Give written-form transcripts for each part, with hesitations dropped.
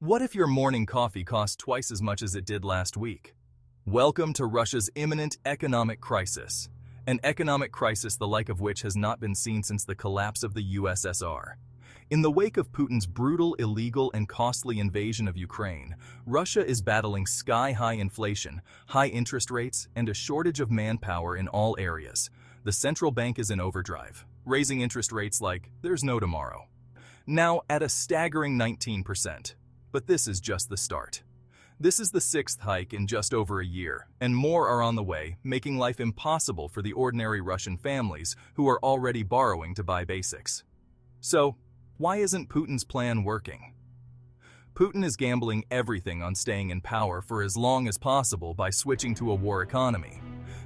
What if your morning coffee cost twice as much as it did last week? Welcome to Russia's imminent economic crisis, an economic crisis the like of which has not been seen since the collapse of the USSR. In the wake of Putin's brutal, illegal, and costly invasion of Ukraine, Russia is battling sky-high inflation, high interest rates, and a shortage of manpower in all areas. The central bank is in overdrive, raising interest rates like there's no tomorrow. Now at a staggering 19%. But this is just the start. This is the sixth hike in just over a year, and more are on the way, making life impossible for the ordinary Russian families who are already borrowing to buy basics. So, why isn't Putin's plan working? Putin is gambling everything on staying in power for as long as possible by switching to a war economy.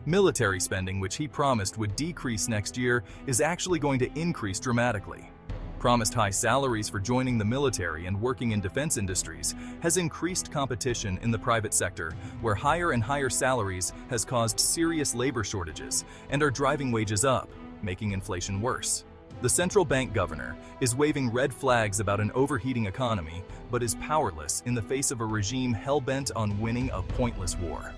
Military spending, which he promised would decrease next year, is actually going to increase dramatically. Promised high salaries for joining the military and working in defense industries has increased competition in the private sector, where higher and higher salaries has caused serious labor shortages and are driving wages up, making inflation worse. The central bank governor is waving red flags about an overheating economy, but is powerless in the face of a regime hell-bent on winning a pointless war.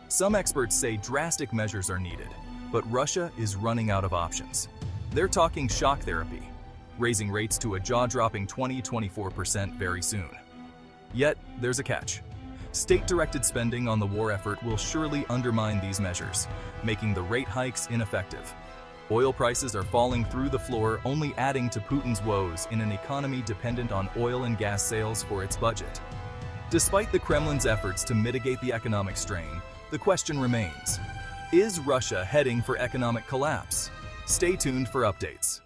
Some experts say drastic measures are needed, but Russia is running out of options. They're talking shock therapy, raising rates to a jaw-dropping 20–24% very soon. Yet, there's a catch. State-directed spending on the war effort will surely undermine these measures, making the rate hikes ineffective. Oil prices are falling through the floor, only adding to Putin's woes in an economy dependent on oil and gas sales for its budget. Despite the Kremlin's efforts to mitigate the economic strain, the question remains: is Russia heading for economic collapse? Stay tuned for updates.